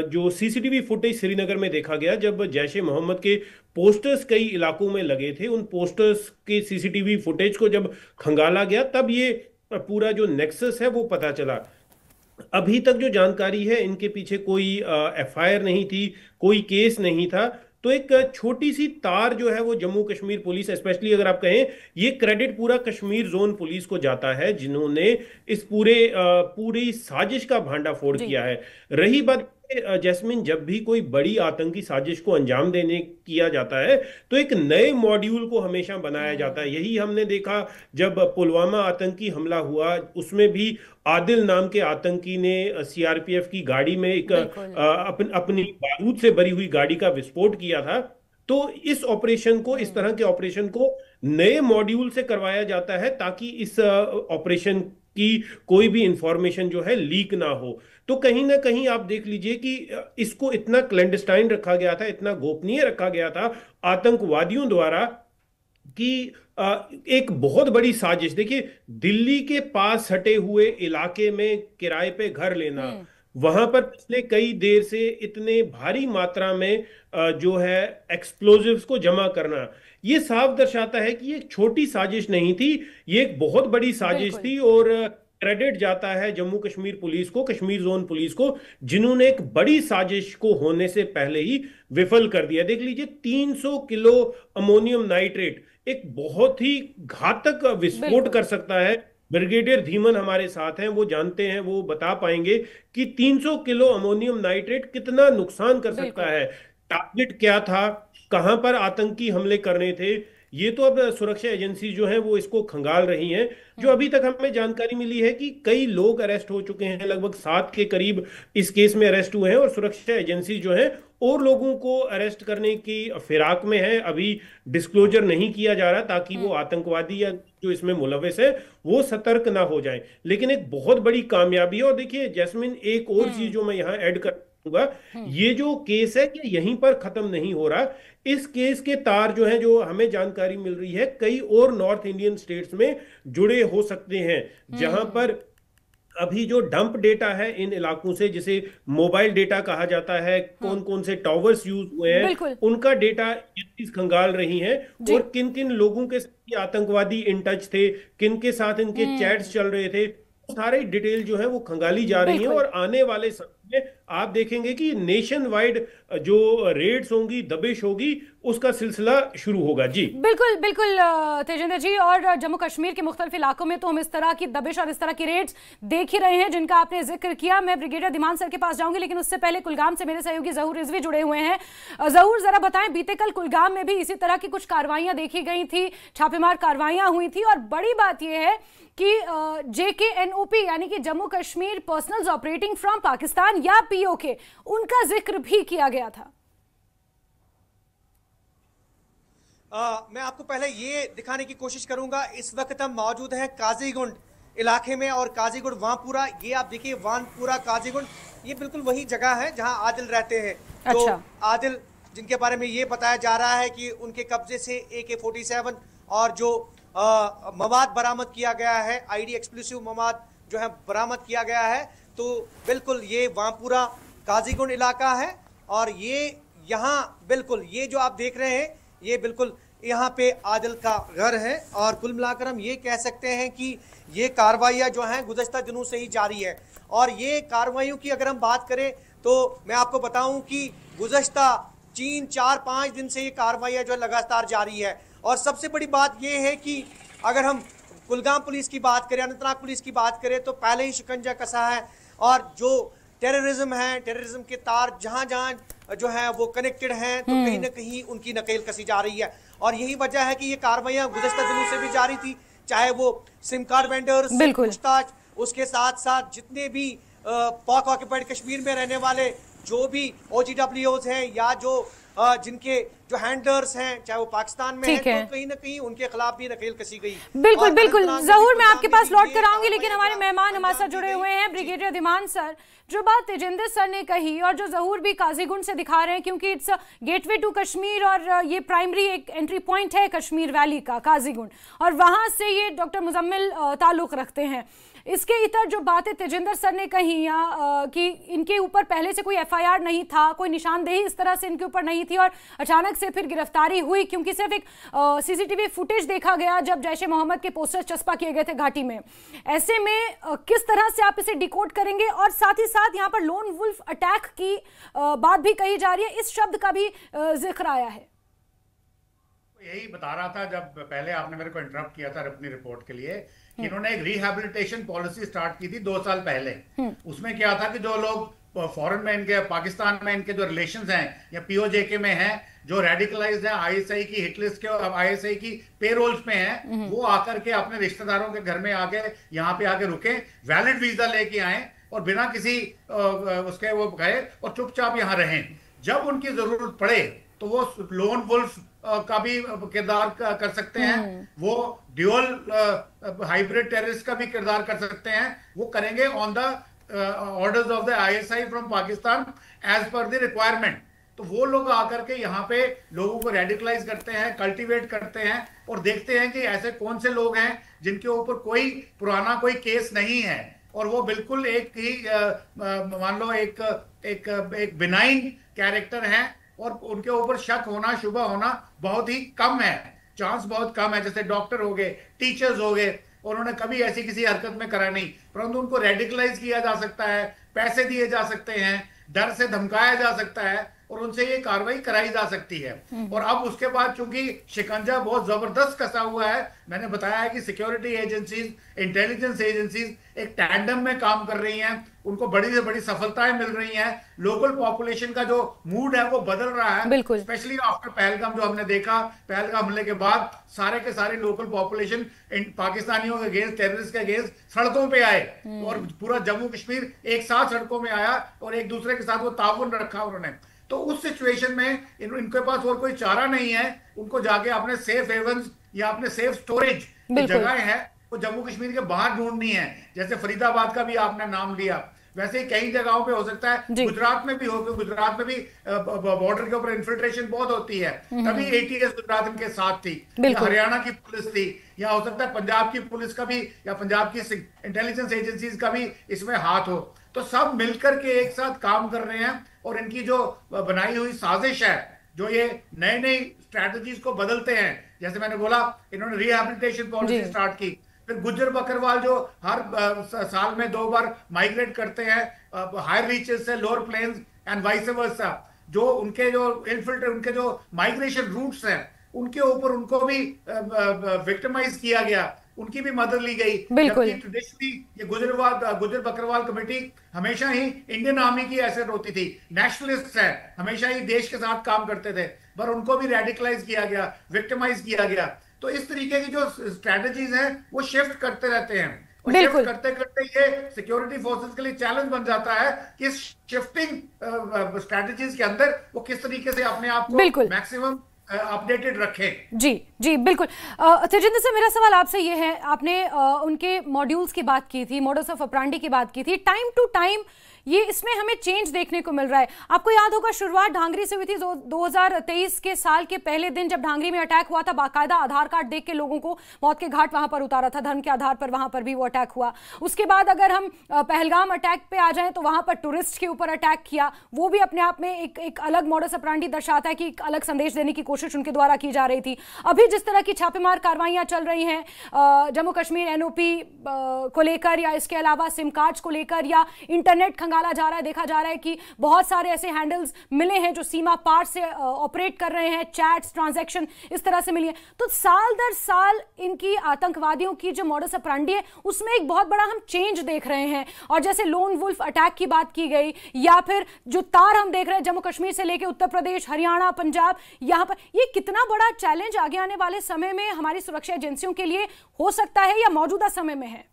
जो सीसीटीवी फुटेज श्रीनगर में देखा गया, जब जैश ए मोहम्मद के पोस्टर्स कई इलाकों में लगे थे। उन पोस्टर्स के सीसीटीवी फुटेज को जब खंगाला गया, तब ये पूरा जो नेक्सस है वो पता चला। अभी तक जो जानकारी है, इनके पीछे कोई एफआईआर नहीं थी, कोई केस नहीं था। तो एक छोटी सी तार जो है वो जम्मू कश्मीर पुलिस, स्पेशली अगर आप कहें, ये क्रेडिट पूरा कश्मीर जोन पुलिस को जाता है, जिन्होंने इस पूरी साजिश का भांडाफोड़ किया है। रही बात जैस्मिन, जब भी कोई बड़ी आतंकी साजिश को अंजाम देने किया जाता है तो एक नए मॉड्यूल को हमेशा बनाया जाता है। यही हमने देखा जब पुलवामा आतंकी हमला हुआ, उसमें भी आदिल नाम के आतंकी ने सीआरपीएफ की गाड़ी में एक अपनी बारूद से भरी हुई गाड़ी का विस्फोट किया था। तो इस ऑपरेशन को, इस तरह के ऑपरेशन को नए मॉड्यूल से करवाया जाता है ताकि इस ऑपरेशन की कोई भी इंफॉर्मेशन जो है लीक ना हो। तो कहीं ना कहीं आप देख लीजिए कि इसको इतना क्लैंडस्टाइन रखा गया था, इतना गोपनीय रखा गया था आतंकवादियों द्वारा कि एक बहुत बड़ी साजिश। देखिए, दिल्ली के पास हटे हुए इलाके में किराए पे घर लेना, वहां पर पिछले कई देर से इतने भारी मात्रा में जो है एक्सप्लोजिव्स को जमा करना, ये साफ दर्शाता है कि ये एक छोटी साजिश नहीं थी, ये एक बहुत बड़ी साजिश थी। और क्रेडिट जाता है जम्मू कश्मीर पुलिस को, कश्मीर जोन पुलिस को, जिन्होंने एक बड़ी साजिश को होने से पहले ही विफल कर दिया। देख लीजिए, 300 किलो अमोनियम नाइट्रेट एक बहुत ही घातक विस्फोट कर सकता है। ब्रिगेडियर धीमन हमारे साथ हैं, वो जानते हैं, वो बता पाएंगे कि 300 किलो अमोनियम नाइट्रेट कितना नुकसान कर सकता है। टारगेट क्या था, कहां पर आतंकी हमले करने थे, ये तो अब सुरक्षा एजेंसी जो है वो इसको खंगाल रही हैं। जो अभी तक हमें जानकारी मिली है कि कई लोग अरेस्ट हो चुके हैं, लगभग 7 के करीब इस केस में अरेस्ट हुए हैं, और सुरक्षा एजेंसी जो है और लोगों को अरेस्ट करने की फिराक में है। अभी डिस्क्लोजर नहीं किया जा रहा ताकि वो आतंकवादी या जो इसमें मुलविस है वो सतर्क ना हो जाए। लेकिन एक बहुत बड़ी कामयाबी है। और देखिए जैस्मिन, एक और चीज जो मैं यहाँ ऐड कर, ये जो केस है कि यहीं पर खत्म नहीं हो रहा। इस केस के तार जो हैं, जो हमें जानकारी मिल रही है, कई और नॉर्थ इंडियन स्टेट्स में जुड़े हो सकते हैं, जहां पर अभी जो डंप डेटा है इन इलाकों से, जिसे मोबाइल डेटा कहा जाता है, कौन कौन से टावर्स यूज हुए हैं, उनका डेटा खंगाल रही हैं, और किन किन लोगों के साथ आतंकवादी इन टच थे, किन के साथ इनके चैट्स चल रहे थे, सारी डिटेल जो है वो खंगाली जा रही है। और आने वाले समय में आप देखेंगे कि नेशन वाइड जो रेड्स होंगी, दबिश होगी, उसका सिलसिला शुरू होगा। जी बिल्कुल बिल्कुल तेजिंदर जी, और जम्मू कश्मीर के मुख्तलिफ इलाकों में तो हम इस तरह की दबिश और इस तरह की रेड्स देख ही रहे हैं जिनका आपने जिक्र किया। मैं ब्रिगेडियर धीमान सर के पास जाऊंगी, लेकिन उससे पहले कुलगाम से मेरे सहयोगी जहूर रिजवी जुड़े हुए हैं। जहूर, जरा बताएं, बीते कल कुलगाम में भी इसी तरह की कुछ कार्रवाइयां देखी गई थी, छापेमार कार्रवाइयां हुई थी, और बड़ी बात यह है कि JKNOP यानी कि Jammu Kashmir personnels operating from Pakistan या POK, उनका जिक्र भी किया गया था। मैं आपको पहले ये दिखाने की कोशिश करूंगा। इस वक्त हम मौजूद हैं काजीगुंड इलाके में, और काजीगुंड वानपुरा, ये आप देखिए वानपुरा काजीगुंड, ये बिल्कुल वही जगह है जहां आदिल रहते हैं। तो आदिल, जिनके बारे में ये बताया जा रहा है कि उनके कब्जे से AK-47 और जो मवाद बरामद किया गया है, ID एक्सप्लोसिव मवाद जो है बरामद किया गया है। तो बिल्कुल ये वानपुरा काजीगुंड इलाका है, और ये यहाँ बिल्कुल ये जो आप देख रहे हैं, ये बिल्कुल यहाँ पे आदिल का घर है। और कुल मिलाकर हम ये कह सकते हैं कि ये कार्रवाइयाँ जो हैं गुज़श्ता दिनों से ही जारी है। और ये कार्रवाइयों की अगर हम बात करें तो मैं आपको बताऊं कि गुज़श्ता 3, 4, 5 दिन से ये कार्रवाइयाँ जो है लगातार जारी है। और सबसे बड़ी बात ये है कि अगर हम कुलगाम पुलिस की बात करें, अनंतनाग पुलिस की बात करें, तो पहले ही शिकंजा कसा है और जो टेररिज्म है, टेररिज्म के तार जहां जहां जो है वो कनेक्टेड हैं, तो कहीं ना कहीं उनकी नकेल कसी जा रही है। और यही वजह है कि ये कार्रवाइयां गुज़श्ता दिनों से भी जारी थी, चाहे वो सिम कार्ड वेंडर्स से पूछताछ, उसके साथ साथ जितने भी पाक ऑक्युपाइड कश्मीर में रहने वाले जो भी OGWOs हैं या जो जिनके जो हैंडलर्स हैं चाहे वो पाकिस्तान में हैं, तो कहीं ना कहीं उनके खिलाफ भी नकेल कसी गई। बिल्कुल बिल्कुल जहूर, मैं आपके पास लौट कर आऊंगी, लेकिन हमारे मेहमान हमारे साथ जुड़े हुए हैं ब्रिगेडियर धिमान सर। जो बात तेजिंदर सर ने कही और जो जहूर भी काजीगुंड से दिखा रहे हैं, क्योंकि इट्स गेटवे टू कश्मीर और ये प्राइमरी एक एंट्री पॉइंट है कश्मीर वैली का काजीगुंड, और वहां से ये डॉक्टर मुजम्मिल ताल्लुक रखते हैं। इसके इतर जो बातें तेजिंदर सर ने कही या कि इनके ऊपर पहले से कोई FIR नहीं था, कोई निशानदेही इस तरह से इनके ऊपर नहीं थी और अचानक से फिर गिरफ्तारी हुई क्योंकि सिर्फ एक CCTV फुटेज देखा गया जब जैश ए मोहम्मद के पोस्टर चस्पा किए गए थे घाटी में। ऐसे में किस तरह से आप इसे डिकोड करेंगे? और साथ ही साथ यहाँ पर लोन वुल्फ अटैक की बात भी कही जा रही है, इस शब्द का भी जिक्र आया है। यही बता रहा था जब पहले आपने मेरे को इंटरप्ट किया था अपनी रिपोर्ट के लिए कि इन्होंने एक रिहैबिलिटेशन पॉलिसी स्टार्ट की थी 2 साल पहले। उसमें क्या था कि जो लोग फॉरेन में इनके, पाकिस्तान में इनके जो रिलेशंस हैं या POJK में हैं, जो रेडिकलाइज्ड हैं, ISI की हिटलिस्ट के और ISI की पेरोल्स में हैं, वो आकर के अपने रिश्तेदारों के घर में आके यहाँ पे आके रुके, वैलिड वीजा लेके आए और बिना किसी उसके वो गए और चुपचाप यहाँ रहें। जब उनकी जरूरत पड़े तो वो लोन वुल्फ का भी किरदार कर सकते हैं, वो ड्यूअल हाइब्रिड टेररिस्ट का भी किरदार कर सकते हैं। वो करेंगे on the orders of the ISI from Pakistan as per the requirement. तो वो लोग आकर के यहाँ पे लोगों को रेडिकलाइज करते हैं, कल्टीवेट करते हैं और देखते हैं कि ऐसे कौन से लोग हैं जिनके ऊपर कोई पुराना कोई केस नहीं है और वो बिल्कुल एक ही मान लो एक बिनाइन कैरेक्टर है और उनके ऊपर शक होना, शुबह होना बहुत ही कम है, चांस बहुत कम है। जैसे डॉक्टर हो गए, टीचर्स हो गए, उन्होंने कभी ऐसी किसी हरकत में करा नहीं, परंतु उनको रेडिकलाइज किया जा सकता है, पैसे दिए जा सकते हैं, डर से धमकाया जा सकता है और उनसे ये कार्रवाई कराई जा सकती है। और अब उसके बाद चूंकि शिकंजा बहुत जबरदस्त कसा हुआ है, मैंने बताया है कि सिक्योरिटी एजेंसीज, इंटेलिजेंस एजेंसीज एक टैंडम में काम कर रही हैं, उनको बड़ी से बड़ी सफलताएं मिल रही हैं। लोकल पॉपुलेशन का जो मूड है वो बदल रहा है, स्पेशली आफ्टर पहलगाम जो हमने देखा, पहलगाम हमले के बाद सारे के सारे लोकल पॉपुलेशन पाकिस्तानियों के अगेंस्ट, टेररिस्ट के अगेंस्ट सड़कों पे आए और पूरा जम्मू कश्मीर एक साथ सड़कों में आया और एक दूसरे के साथ वो ताउन रखा उन्होंने। तो उस सिचुएशन में इनके पास और कोई चारा नहीं है, उनको जाके अपने सेफ हेवंस या अपने सेफ स्टोरेज जगह है वो जम्मू कश्मीर के बाहर ढूंढनी है। जैसे फरीदाबाद का भी आपने नाम लिया, वैसे ही कई जगहों पे हो सकता है, गुजरात में भी हो, गुजरात में भी बॉर्डर के ऊपर इन्फिल्ट्रेशन बहुत होती है, तभी ATS गुजरात इनके साथ थी, हरियाणा की पुलिस थी, या हो सकता है पंजाब की पुलिस का भी या पंजाब की इंटेलिजेंस एजेंसीज का भी इसमें हाथ हो। तो सब मिलकर के एक साथ काम कर रहे हैं और इनकी जो बनाई हुई साजिश है, जो ये नई नई स्ट्रैटेजीज को बदलते हैं, जैसे मैंने बोला इन्होंने रिहैबिलिटेशन पॉलिसी स्टार्ट की, फिर गुज्जर बकरवाल जो हर साल में 2 बार माइग्रेट करते हैं हायर रीचेस से lower plains and vice versa, जो उनके जो इनफिल्ट्रेट, उनके जो माइग्रेशन रूट्स हैं उनके ऊपर उनको भी विक्टिमाइज किया गया, उनकी भी मदद ली गई। ट्रेडिशनली ये गुज्जर बकरवाल कमेटी हमेशा ही इंडियन आर्मी की एसेट होती थी, नेशनलिस्ट है, हमेशा ही देश के साथ काम करते थे, पर उनको भी रेडिकलाइज किया गया, विक्टिमाइज किया गया। तो इस तरीके की जो स्ट्रैटेजीज हैं वो शिफ्ट करते रहते हैं और शिफ्ट करते करते ये सिक्योरिटी फोर्सेस के लिए चैलेंज बन जाता है कि इस शिफ्टिंग स्ट्रैटेजीज के अंदर वो किस तरीके से अपने आप को मैक्सिमम अपडेटेड रखें। जी जी बिल्कुल। तेजिंदर से मेरा सवाल आपसे ये है, आपने उनके मॉड्यूल्स की बात की थी, मॉडल्स ऑफ ऑपरेंडी की बात की थी, टाइम टू टाइम ये इसमें हमें चेंज देखने को मिल रहा है। आपको याद होगा शुरुआत ढांगरी से हुई थी 2023 के साल के पहले दिन जब ढांगरी में अटैक हुआ था, बाकायदा आधार कार्ड देख के लोगों को मौत के घाट वहां पर उतारा था, धर्म के आधार पर वहां पर भी वो अटैक हुआ। उसके बाद अगर हम पहलगाम अटैक पे आ जाएं तो वहां पर टूरिस्ट के ऊपर अटैक किया, वो भी अपने आप में एक अलग मॉडस ऑपरेंडी दर्शाता है कि एक अलग संदेश देने की कोशिश उनके द्वारा की जा रही थी। अभी जिस तरह की छापेमार कार्रवाइयां चल रही हैं जम्मू कश्मीर NOP को लेकर या इसके अलावा सिम कार्ड्स को लेकर या इंटरनेट खंगाल निकाला जा रहा है, देखा जा रहा है कि बहुत सारे ऐसे हैंडल्स मिले हैं जो सीमा पार से ऑपरेट कर रहे हैं, चैट्स, ट्रांजैक्शन इस तरह से मिली है। तो साल दर साल इनकी आतंकवादियों की जो मॉडस ऑपरेंडी है उसमें एक बहुत बड़ा हम चेंज देख रहे हैं। और जैसे लोन वुल्फ अटैक की बात की गई, या फिर जो तार हम देख रहे हैं जम्मू कश्मीर से लेकर उत्तर प्रदेश, हरियाणा, पंजाब, यहां पर ये कितना बड़ा चैलेंज आगे आने वाले समय में हमारी सुरक्षा एजेंसियों के लिए हो सकता है या मौजूदा समय में है?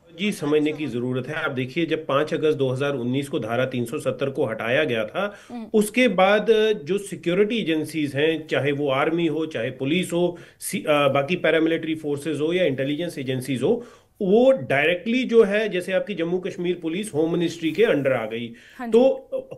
जी, समझने की जरूरत है। आप देखिए, जब 5 अगस्त 2019 को धारा 370 को हटाया गया था, उसके बाद जो सिक्योरिटी एजेंसीज हैं, चाहे वो आर्मी हो, चाहे पुलिस हो, बाकी पैरामिलिट्री फोर्सेस हो या इंटेलिजेंस एजेंसीज हो, वो डायरेक्टली जो है, जैसे आपकी Jammu Kashmir police home ministry के अंडर आ गई। तो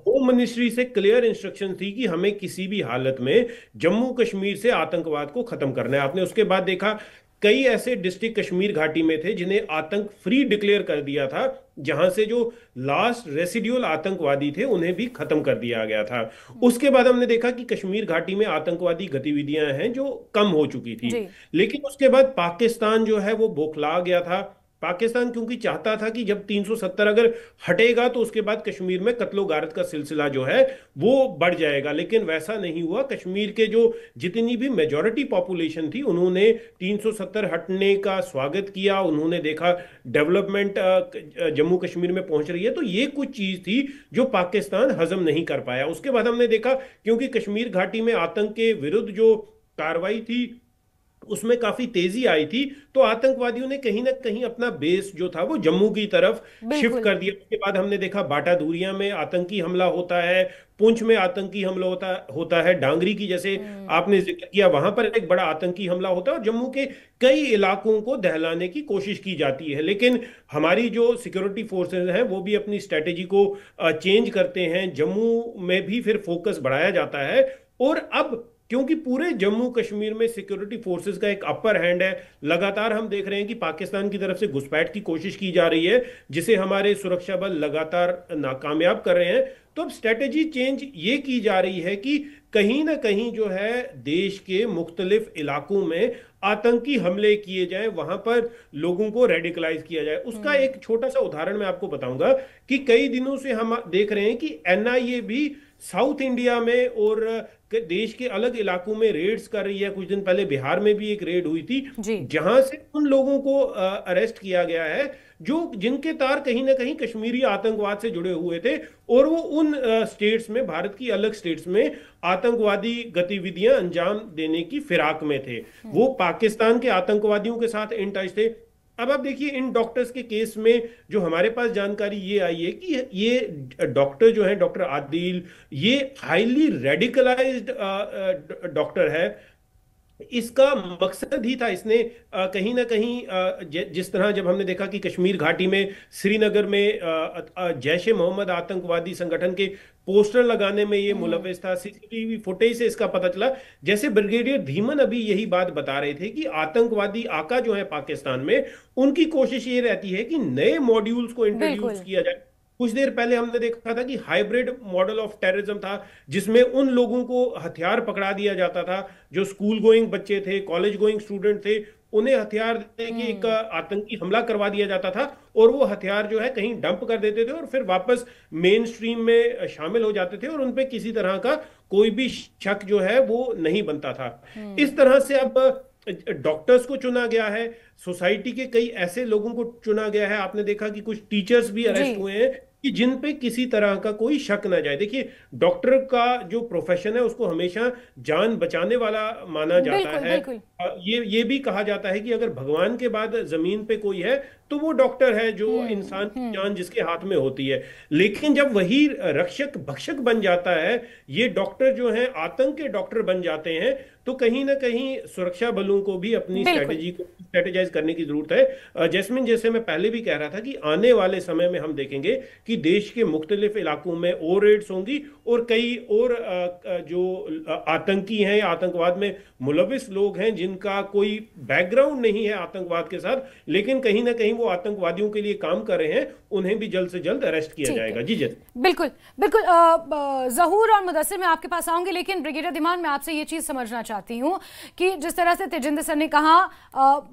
होम मिनिस्ट्री से क्लियर इंस्ट्रक्शन थी कि हमें किसी भी हालत में जम्मू कश्मीर से आतंकवाद को खत्म करना है। आपने उसके बाद देखा कई ऐसे डिस्ट्रिक्ट कश्मीर घाटी में थे जिन्हें आतंक फ्री डिक्लेयर कर दिया था, जहां से जो लास्ट रेसिड्यूअल आतंकवादी थे उन्हें भी खत्म कर दिया गया था। उसके बाद हमने देखा कि कश्मीर घाटी में आतंकवादी गतिविधियां हैं जो कम हो चुकी थी, लेकिन उसके बाद पाकिस्तान जो है वो बौखला गया था। पाकिस्तान क्योंकि चाहता था कि जब 370 अगर हटेगा तो उसके बाद कश्मीर में कत्लो गारत का सिलसिला जो है वो बढ़ जाएगा, लेकिन वैसा नहीं हुआ। कश्मीर के जो जितनी भी मेजॉरिटी पॉपुलेशन थी उन्होंने 370 हटने का स्वागत किया। उन्होंने देखा डेवलपमेंट जम्मू कश्मीर में पहुंच रही है, तो ये कुछ चीज थी जो पाकिस्तान हजम नहीं कर पाया। उसके बाद हमने देखा क्योंकि कश्मीर घाटी में आतंक के विरुद्ध जो कार्रवाई थी उसमें काफी तेजी आई थी, तो आतंकवादियों ने कहीं ना कहीं अपना बेस जो था वो जम्मू की तरफ शिफ्ट कर दिया। उसके बाद हमने देखा बाटा दूरिया में आतंकी हमला होता है, पुंछ में आतंकी हमला होता है, डांगरी की जैसे आपने जिक्र किया वहां पर एक बड़ा आतंकी हमला होता है, और जम्मू के कई इलाकों को दहलाने की कोशिश की जाती है। लेकिन हमारी जो सिक्योरिटी फोर्सेज हैं वो भी अपनी स्ट्रेटेजी को चेंज करते हैं, जम्मू में भी फिर फोकस बढ़ाया जाता है। और अब क्योंकि पूरे जम्मू कश्मीर में सिक्योरिटी फोर्सेस का एक अपर हैंड है, लगातार हम देख रहे हैं कि पाकिस्तान की तरफ से घुसपैठ की कोशिश की जा रही है, जिसे हमारे सुरक्षा बल लगातार नाकामयाब कर रहे हैं। तो अब स्ट्रेटेजी चेंज ये की जा रही है कि कहीं ना कहीं जो है देश के मुख्तलिफ इलाकों में आतंकी हमले किए जाए, वहां पर लोगों को रेडिकलाइज किया जाए। उसका एक छोटा सा उदाहरण मैं आपको बताऊंगा कि कई दिनों से हम देख रहे हैं कि एनआईए भी साउथ इंडिया में और देश के अलग इलाकों में रेड्स कर रही है। कुछ दिन पहले बिहार में भी एक रेड हुई थी जहां से उन लोगों को अरेस्ट किया गया है जो जिनके तार कहीं ना कहीं कश्मीरी आतंकवाद से जुड़े हुए थे, और वो उन स्टेट्स में, भारत की अलग स्टेट्स में आतंकवादी गतिविधियां अंजाम देने की फिराक में थे। वो पाकिस्तान के आतंकवादियों के साथ इन टच थे। अब आप देखिए इन डॉक्टर्स के केस में जो हमारे पास जानकारी ये आई है कि ये डॉक्टर जो है, डॉक्टर आदिल, ये हाईली रेडिकलाइज्ड डॉक्टर है। इसका मकसद ही था, इसने कहीं ना कहीं जिस तरह जब हमने देखा कि कश्मीर घाटी में श्रीनगर में जैश ए मोहम्मद आतंकवादी संगठन के पोस्टर लगाने में ये मुलविस था, सीसीटीवी फुटेज से इसका पता चला। जैसे ब्रिगेडियर धीमन अभी यही बात बता रहे थे कि आतंकवादी आका जो है पाकिस्तान में, उनकी कोशिश ये रहती है कि नए मॉड्यूल्स को इंट्रोड्यूस किया जाए। कुछ देर पहले हमने देखा था कि हाइब्रिड मॉडल ऑफ टेररिज्म था, जिसमें उन लोगों को हथियार पकड़ा दिया जाता था जो स्कूल गोइंग बच्चे थे, कॉलेज गोइंग स्टूडेंट थे, उन्हें हथियार दे के एक आतंकी हमला करवा दिया जाता था, और वो हथियार जो है कहीं डंप कर देते थे और फिर वापस मेन स्ट्रीम में शामिल हो जाते थे, और उन पे किसी तरह का कोई भी शक जो है वो नहीं बनता था। इस तरह से अब डॉक्टर्स को चुना गया है, सोसाइटी के कई ऐसे लोगों को चुना गया है। आपने देखा कि कुछ टीचर्स भी अरेस्ट हुए हैं कि जिन पे किसी तरह का कोई शक ना जाए। देखिए, डॉक्टर का जो प्रोफेशन है उसको हमेशा जान बचाने वाला माना जाता है। ये भी कहा जाता है कि अगर भगवान के बाद जमीन पे कोई है तो वो डॉक्टर है, जो इंसान की जान जिसके हाथ में होती है। लेकिन जब वही रक्षक भक्षक बन जाता है, ये डॉक्टर जो है आतंक के डॉक्टर बन जाते हैं, तो कहीं ना कहीं सुरक्षा बलों को भी अपनी स्ट्रेटेजी को स्ट्रेटेजाइज करने की जरूरत है। जैस्मिन, जैसे मैं पहले भी कह रहा था कि आने वाले समय में हम देखेंगे कि देश के मुख्तलिफ इलाकों में और रेड्स होंगी, और कई और जो आतंकी हैं या आतंकवाद में मुलविस लोग हैं जिनका कोई बैकग्राउंड नहीं है आतंकवाद के साथ, लेकिन कहीं ना कहीं वो आतंकवादियों के लिए काम कर रहे हैं, उन्हें भी जल्द से जल्द अरेस्ट किया जाएगा। जी बिल्कुल बिल्कुल। ज़हूर और मुदस्सिर, मैं आपके पास आऊंगी, लेकिन ब्रिगेडियर धीमान, मैं आपसे ये चीज समझना चाहती हूँ कि जिस तरह से तेजिंदर सर ने कहा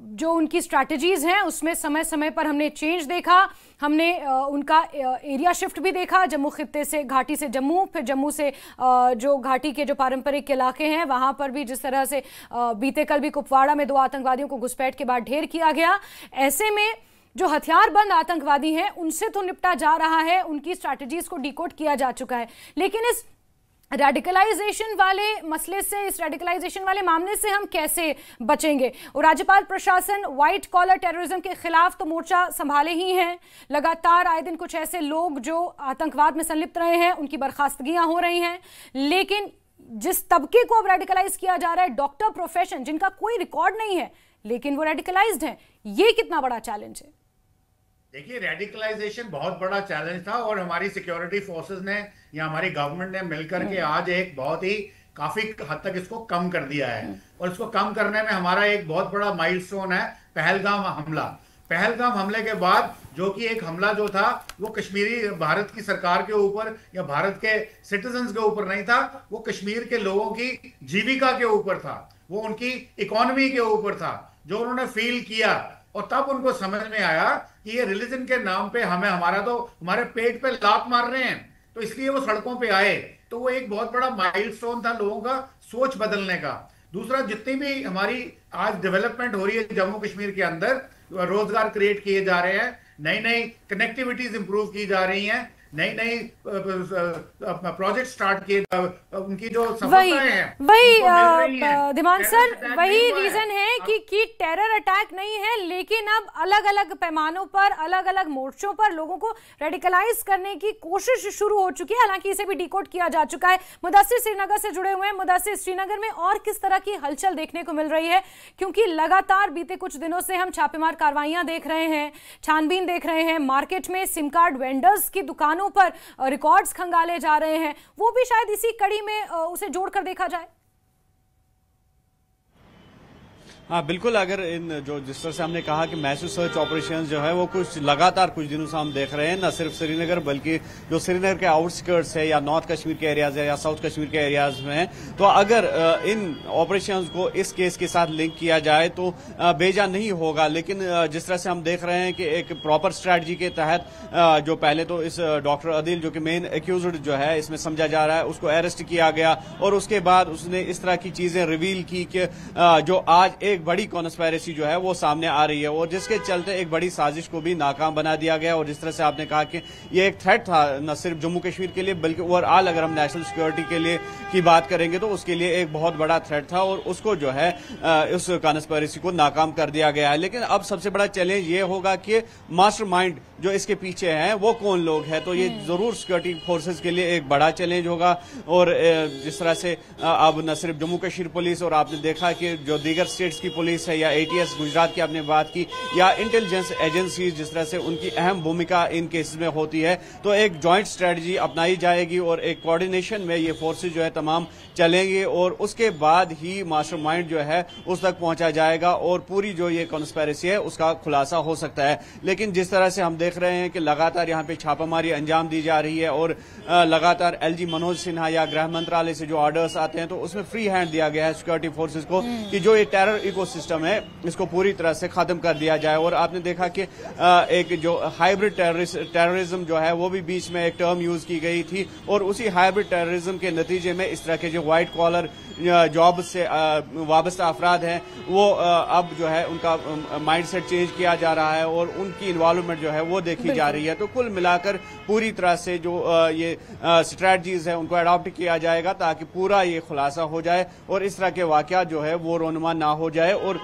जो उनकी स्ट्रैटेजीज हैं उसमें समय समय पर हमने चेंज देखा, हमने उनका एरिया शिफ्ट भी देखा, जम्मू खित्ते से, घाटी से जम्मू, फिर जम्मू से जो घाटी के जो पारंपरिक इलाके हैं वहां पर भी जिस तरह से बीते कल भी कुपवाड़ा में 2 आतंकवादियों को घुसपैठ के बाद ढेर किया गया। ऐसे में जो हथियारबंद आतंकवादी हैं उनसे तो निपटा जा रहा है, उनकी स्ट्रैटेजीज को डिकोड किया जा चुका है, लेकिन इस रेडिकलाइजेशन वाले मसले से, इस रेडिकलाइजेशन वाले मामले से हम कैसे बचेंगे? और राज्यपाल प्रशासन व्हाइट कॉलर टेररिज्म के खिलाफ तो मोर्चा संभाले ही हैं, लगातार आए दिन कुछ ऐसे लोग जो आतंकवाद में संलिप्त रहे हैं उनकी बर्खास्तगियां हो रही हैं, लेकिन जिस तबके को अब रेडिकलाइज किया जा रहा है, डॉक्टर प्रोफेशन, जिनका कोई रिकॉर्ड नहीं है लेकिन वो रेडिकलाइज्ड हैं, ये कितना बड़ा चैलेंज है? देखिए, रेडिकलाइजेशन बहुत बड़ा चैलेंज था और हमारी सिक्योरिटी फोर्सेस ने या हमारी गवर्नमेंट ने मिलकर के आज एक बहुत ही काफी हद तक इसको कम कर दिया है। और इसको कम करने में हमारा एक बहुत बड़ा माइलस्टोन है पहलगाम हमला। पहलगाम हमले के बाद जो कि एक हमला जो था वो कश्मीरी भारत की सरकार के ऊपर या भारत के सिटीजन्स के ऊपर नहीं था, वो कश्मीर के लोगों की जीविका के ऊपर था, वो उनकी इकोनॉमी के ऊपर था, जो उन्होंने फील किया। और तब उनको समझ में आया कि ये रिलीजन के नाम पे हमारे पेट पे लात मार रहे हैं, तो इसलिए वो सड़कों पे आए। तो वो एक बहुत बड़ा माइलस्टोन था लोगों का सोच बदलने का। दूसरा, जितनी भी हमारी आज डेवलपमेंट हो रही है जम्मू कश्मीर के अंदर, रोजगार क्रिएट किए जा रहे हैं, नई नई कनेक्टिविटीज इंप्रूव की जा रही हैं, नई नई प्रोजेक्ट स्टार्ट किए, उनकी जो सफलताएं हैं वही धीमान सर, वही रीजन है कि टेरर अटैक नहीं है, लेकिन अब अलग अलग पैमानों पर, अलग अलग मोर्चों पर लोगों को रेडिकलाइज करने की कोशिश शुरू हो चुकी है। हालांकि इसे भी डिकोड किया जा चुका है। मुदस्सिर श्रीनगर से जुड़े हुए हैं। मुदस्सिर, श्रीनगर में और किस तरह की हलचल देखने को मिल रही है? क्योंकि लगातार बीते कुछ दिनों से हम छापेमार कार्रवाइयां देख रहे हैं, छानबीन देख रहे हैं, मार्केट में सिम कार्ड वेंडर्स की दुकानों पर रिकॉर्ड्स खंगाले जा रहे हैं, वो भी शायद इसी कड़ी में उसे जोड़कर देखा जाए। हाँ बिल्कुल, अगर जिस तरह से हमने कहा कि मैसिव सर्च ऑपरेशन जो है वो कुछ लगातार कुछ दिनों से हम देख रहे हैं, न सिर्फ श्रीनगर बल्कि जो श्रीनगर के आउटस्कर्ट्स है या नॉर्थ कश्मीर के एरियाज है या साउथ कश्मीर के एरियाज में है, तो अगर इन ऑपरेशंस को इस केस के साथ लिंक किया जाए तो बेजा नहीं होगा। लेकिन जिस तरह से हम देख रहे हैं कि एक प्रॉपर स्ट्रैटेजी के तहत जो पहले तो इस डॉक्टर अदिल जो कि मेन एक्यूज्ड जो है इसमें समझा जा रहा है, उसको अरेस्ट किया गया और उसके बाद उसने इस तरह की चीजें रिवील की कि जो आज एक बड़ी कॉन्स्पिरेसी जो है वो सामने आ रही है और जिसके चलते एक बड़ी साजिश को भी नाकाम बना दिया गया। और जिस तरह से आपने कहा कि ये एक थ्रेट था न सिर्फ जम्मू कश्मीर के लिए बल्कि ओवरऑल अगर हम नेशनल सिक्योरिटी के लिए की बात करेंगे तो उसके लिए एक बहुत बड़ा थ्रेट था और उसको जो है उस कॉन्स्पिरेसी को नाकाम कर दिया गया है। लेकिन अब सबसे बड़ा चैलेंज ये होगा कि मास्टरमाइंड जो इसके पीछे हैं वो कौन लोग हैं, तो ये जरूर सिक्योरिटी फोर्सेस के लिए एक बड़ा चैलेंज होगा। और जिस तरह से अब न सिर्फ जम्मू कश्मीर पुलिस और आपने देखा कि जो दीगर स्टेट्स की पुलिस है या एटीएस गुजरात की आपने बात की या इंटेलिजेंस एजेंसीज, जिस तरह से उनकी अहम भूमिका इन केसेस में होती है, तो एक जॉइंट स्ट्रेटजी अपनाई जाएगी और एक कोऑर्डिनेशन में ये फोर्सेज जो है तमाम चलेंगे और उसके बाद ही मास्टरमाइंड जो है उस तक पहुंचा जाएगा और पूरी जो ये कॉन्स्पिरेसी है उसका खुलासा हो सकता है। लेकिन जिस तरह से हम देख रहे हैं कि लगातार यहाँ पे छापामारी अंजाम दी जा रही है और लगातार एलजी मनोज सिन्हा या गृह मंत्रालय से जो ऑर्डर्स आते हैं तो उसमें फ्री हैंड दिया गया है सिक्योरिटी फोर्सेज को कि जो ये टेरर इकोसिस्टम है इसको पूरी तरह से खत्म कर दिया जाए। और आपने देखा कि एक जो हाइब्रिड टेररिज्म जो है वो भी बीच में एक टर्म यूज की गई थी और उसी हाइब्रिड टेररिज्म के नतीजे में इस तरह के जो व्हाइट कॉलर जॉब से वाबस्ता अफराद हैं वो अब जो है उनका माइंडसेट चेंज किया जा रहा है और उनकी इन्वॉल्वमेंट जो है वो देखी जा रही है। तो कुल मिलाकर पूरी तरह से जो ये स्ट्रैटेजीज है उनको अडॉप्ट किया जाएगा ताकि पूरा ये खुलासा हो जाए और इस तरह के वाकयात जो है वो रोनुमा ना हो जाए और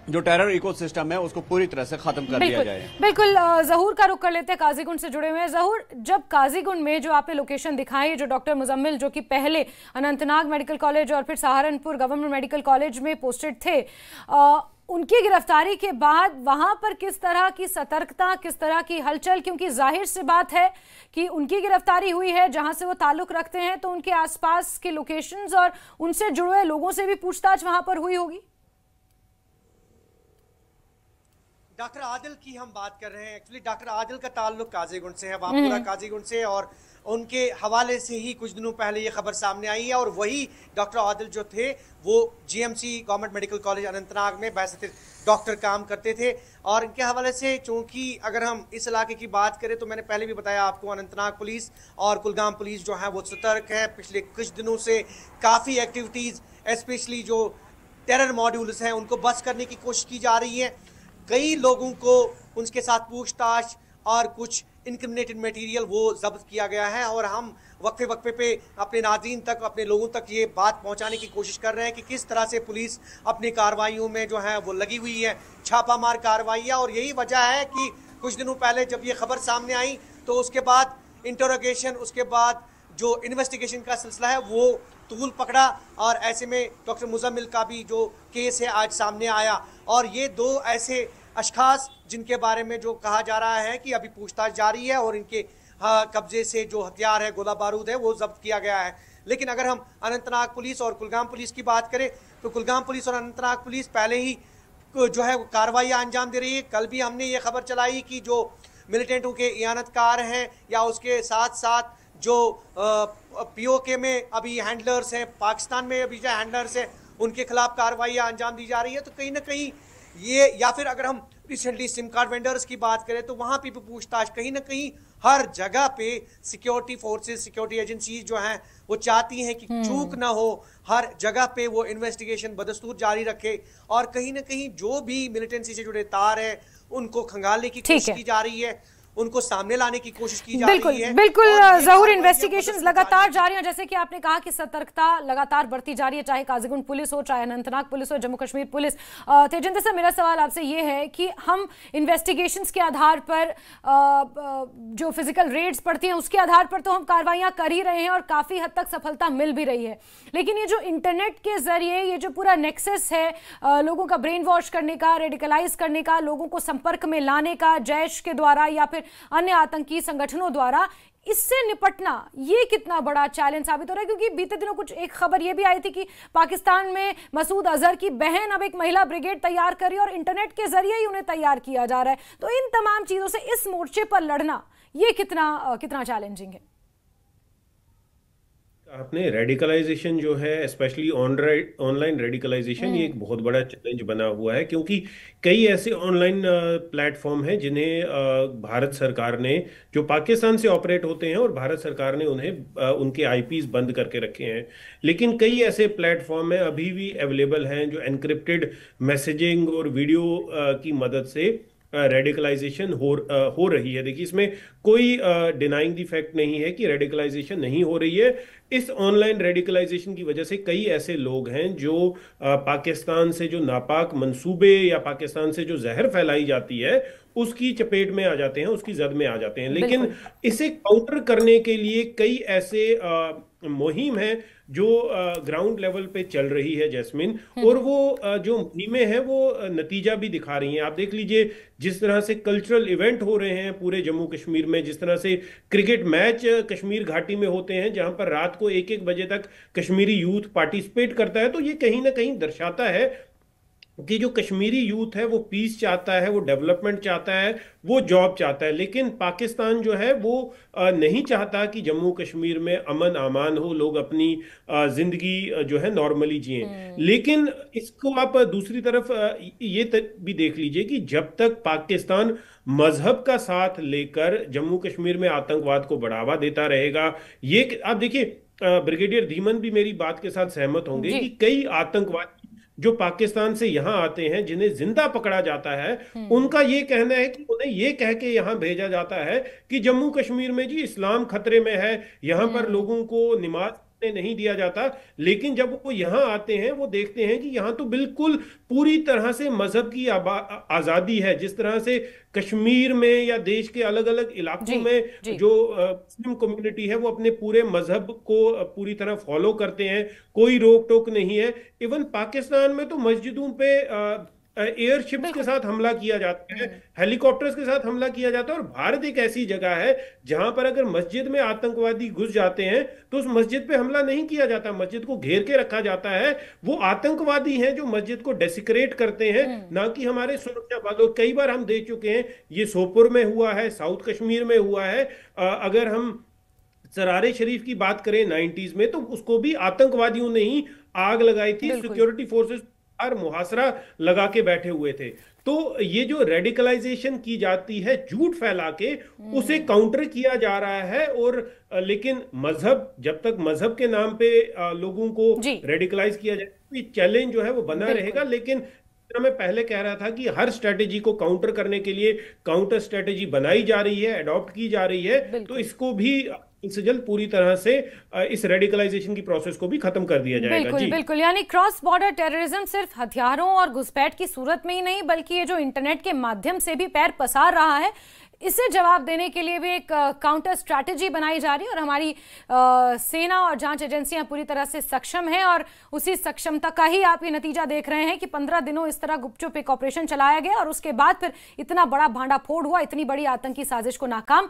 जो टेरर इकोसिस्टम है उसको पूरी तरह से खत्म कर दिया जाए। बिल्कुल, जहूर का रुख कर लेते हैं, काजीगुंड से जुड़े हुए हैं। जहूर, जब काजीगुंड में जो आपने लोकेशन दिखाई, जो डॉक्टर मुजम्मिल जो कि पहले अनंतनाग मेडिकल कॉलेज और फिर सहारनपुर गवर्नमेंट मेडिकल कॉलेज में पोस्टेड थे, उनकी गिरफ्तारी के बाद वहां पर किस तरह की सतर्कता, किस तरह की हलचल? क्योंकि जाहिर सी बात है कि उनकी गिरफ्तारी हुई है, जहां से वो ताल्लुक रखते हैं तो उनके आसपास के लोकेशंस और उनसे जुड़े हुए लोगों से भी पूछताछ वहां पर हुई होगी। डॉक्टर आदिल की हम बात कर रहे हैं। एक्चुअली डॉक्टर आदिल का ताल्लुक काजीगुंड से है, वामपुरा काजीगुंड से, और उनके हवाले से ही कुछ दिनों पहले ये खबर सामने आई है। और वही डॉक्टर आदिल जो थे वो GMC government medical college Anantnag में बैसिस्ट डॉक्टर काम करते थे। और इनके हवाले से, चूंकि अगर हम इस इलाके की बात करें तो मैंने पहले भी बताया आपको, अनंतनाग पुलिस और कुलगाम पुलिस जो है वो सतर्क है। पिछले कुछ दिनों से काफ़ी एक्टिविटीज़, स्पेशली जो टेरर मॉड्यूल्स हैं उनको बस करने की कोशिश की जा रही है। कई लोगों को उनके साथ पूछताछ और कुछ इनक्रिमिनेटेड मटेरियल वो जब्त किया गया है। और हम वक्फे वक्फे पे अपने नाज़रीन तक, अपने लोगों तक ये बात पहुंचाने की कोशिश कर रहे हैं कि किस तरह से पुलिस अपनी कार्रवाइयों में जो है वो लगी हुई है, छापामार कार्रवाइयाँ। और यही वजह है कि कुछ दिनों पहले जब ये खबर सामने आई तो उसके बाद इंटरोगेशन, उसके बाद जो इन्वेस्टिगेशन का सिलसिला है वो तूल पकड़ा। और ऐसे में डॉक्टर मुजम्मिल का भी जो केस है आज सामने आया। और ये दो ऐसे अशखास जिनके बारे में जो कहा जा रहा है कि अभी पूछताछ जारी है और इनके कब्जे से जो हथियार है, गोला बारूद है, वो जब्त किया गया है। लेकिन अगर हम अनंतनाग पुलिस और कुलगाम पुलिस की बात करें तो कुलगाम पुलिस और अनंतनाग पुलिस पहले ही जो है कार्रवाइयाँ अंजाम दे रही है। कल भी हमने ये खबर चलाई कि जो मिलिटेंटों के इयानतकार हैं या उसके साथ साथ जो पीओके में अभी हैंडलर्स हैं, पाकिस्तान में अभी जो हैंडलर्स हैं, उनके खिलाफ कार्रवाइयाँ अंजाम दी जा रही है। तो कहीं ना कहीं ये, या फिर अगर हम रिसेंटली सिम कार्ड वेंडर्स की बात करें तो वहाँ पे भी पूछताछ, कहीं ना कहीं हर जगह पे सिक्योरिटी फोर्सेस, सिक्योरिटी एजेंसीज जो हैं वो चाहती हैं कि चूक ना हो, हर जगह पे वो इन्वेस्टिगेशन बदस्तूर जारी रखे। और कहीं ना कहीं जो भी मिलिटेंसी से जुड़े तार हैं उनको खंगालने की कोशिश की जा रही है, उनको सामने लाने की कोशिश की जा रही है। बिल्कुल ज़हूर, इन्वेस्टिगेशंस लगातार जारी हैं। जैसे कि आपने कहा कि सतर्कता लगातार बढ़ती जा रही है, चाहे काजीगुंड पुलिस हो, चाहे अनंतनाग पुलिस हो, जम्मू कश्मीर पुलिस। तेजिंदर साहब, मेरा सवाल आपसे ये है कि हम इन्वेस्टिगेशंस के आधार पर जो फिजिकल रेड्स पड़ती हैं उसके आधार पर तो हम कार्रवाइयाँ कर ही रहे हैं और काफ़ी हद तक सफलता मिल भी रही है। लेकिन ये जो इंटरनेट के जरिए ये जो पूरा नेक्सस है लोगों का ब्रेन वॉश करने का, रेडिकलाइज करने का, लोगों को संपर्क में लाने का जैश के द्वारा या फिर अन्य आतंकी संगठनों द्वारा, इससे निपटना ये कितना बड़ा चैलेंज साबित हो रहा है? क्योंकि बीते दिनों कुछ एक खबर ये भी आई थी कि पाकिस्तान में मसूद अजहर की बहन अब एक महिला ब्रिगेड तैयार कर रही है और इंटरनेट के जरिए ही उन्हें तैयार किया जा रहा है। तो इन तमाम चीजों से इस मोर्चे पर लड़ना ये कितना चैलेंजिंग है? आपने रेडिकलाइजेशन जो है, स्पेशली ऑनलाइन रेडिकलाइजेशन, ये एक बहुत बड़ा चैलेंज बना हुआ है। क्योंकि कई ऐसे ऑनलाइन प्लेटफॉर्म हैं जिन्हें भारत सरकार ने, जो पाकिस्तान से ऑपरेट होते हैं, और भारत सरकार ने उन्हें उनके आईपीज बंद करके रखे हैं। लेकिन कई ऐसे प्लेटफॉर्म हैं अभी भी अवेलेबल हैं जो एनक्रिप्टेड मैसेजिंग और वीडियो की मदद से रेडिकलाइजेशन हो रही है। देखिए, इसमें कोई डिनाइंग द फैक्ट नहीं है कि रेडिकलाइजेशन नहीं हो रही है। इस ऑनलाइन रेडिकलाइजेशन की वजह से कई ऐसे लोग हैं जो पाकिस्तान से जो नापाक मंसूबे या पाकिस्तान से जो जहर फैलाई जाती है उसकी चपेट में आ जाते हैं, उसकी जद में आ जाते हैं। लेकिन इसे काउंटर करने के लिए कई ऐसे मुहिम है जो ग्राउंड लेवल पे चल रही है जैस्मिन, और वो जो मुहिमें हैं वो नतीजा भी दिखा रही हैं। आप देख लीजिए, जिस तरह से कल्चरल इवेंट हो रहे हैं पूरे जम्मू कश्मीर में, जिस तरह से क्रिकेट मैच कश्मीर घाटी में होते हैं जहां पर रात को 1-1 बजे तक कश्मीरी यूथ पार्टिसिपेट करता है, तो ये कहीं ना कहीं दर्शाता है कि जो कश्मीरी यूथ है वो पीस चाहता है, वो डेवलपमेंट चाहता है, वो जॉब चाहता है। लेकिन पाकिस्तान जो है वो नहीं चाहता कि जम्मू कश्मीर में अमन अमान हो, लोग अपनी जिंदगी जो है नॉर्मली जिए। लेकिन इसको आप दूसरी तरफ ये भी देख लीजिए कि जब तक पाकिस्तान मजहब का साथ लेकर जम्मू कश्मीर में आतंकवाद को बढ़ावा देता रहेगा, ये आप देखिए, ब्रिगेडियर धीमन भी मेरी बात के साथ सहमत होंगे कि कई आतंकवादी जो पाकिस्तान से यहां आते हैं जिन्हें जिंदा पकड़ा जाता है, उनका ये कहना है कि उन्हें ये कह के यहां भेजा जाता है कि जम्मू कश्मीर में जी इस्लाम खतरे में है, यहां पर लोगों को नमाज नहीं दिया जाता। लेकिन जब वो यहां आते हैं वो देखते हैं कि यहां तो बिल्कुल पूरी तरह से मजहब की आजादी है। जिस तरह से कश्मीर में या देश के अलग अलग इलाकों में जो मुस्लिम कम्युनिटी है वो अपने पूरे मजहब को पूरी तरह फॉलो करते हैं, कोई रोक टोक नहीं है। इवन पाकिस्तान में तो मस्जिदों पे एयरशिप्स के साथ हमला किया जाता है, हेलीकॉप्टर्स के साथ हमला किया जाता है। और भारत एक ऐसी जगह है जहां पर अगर मस्जिद में आतंकवादी घुस जाते हैं तो उस मस्जिद पे हमला नहीं किया जाता, मस्जिद को घेर के रखा जाता है। वो आतंकवादी हैं जो मस्जिद को डेसिक्रेट करते हैं, ना कि हमारे सुरक्षा बलों। कई बार हम देख चुके हैं, ये सोपोर में हुआ है, साउथ कश्मीर में हुआ है। अगर हम सरारे शरीफ की बात करें 90s में, तो उसको भी आतंकवादियों ने ही आग लगाई थी। सिक्योरिटी फोर्सेस हर मुहासरा लगा के बैठे हुए थे। तो ये जो रेडिकलाइजेशन की जाती है झूठ फैला के, उसे काउंटर किया जा रहा है। और लेकिन मजहब, जब तक मजहब के नाम पे लोगों को रेडिकलाइज किया जाए, तो ये चैलेंज जो है वो बना रहेगा। लेकिन मैं पहले कह रहा था कि हर स्ट्रेटेजी को काउंटर करने के लिए काउंटर स्ट्रेटेजी बनाई जा रही है, अडॉप्ट की जा रही है। तो इसको भी इससे जल्द पूरी तरह से इस रेडिकलाइजेशन की प्रोसेस को भी खत्म कर दिया जाएगा। बिल्कुल बिल्कुल, यानी क्रॉस बॉर्डर टेररिज्म सिर्फ हथियारों और घुसपैठ की सूरत में ही नहीं, बल्कि ये जो इंटरनेट के माध्यम से भी पैर पसार रहा है, इसे जवाब देने के लिए भी एक काउंटर स्ट्रैटेजी बनाई जा रही है। और हमारी सेना और जांच एजेंसियां पूरी तरह से सक्षम हैं, और उसी सक्षमता का ही आप ये नतीजा देख रहे हैं कि 15 दिनों इस तरह गुपचुप एक ऑपरेशन चलाया गया और उसके बाद फिर इतना बड़ा भांडाफोड़ हुआ, इतनी बड़ी आतंकी साजिश को नाकाम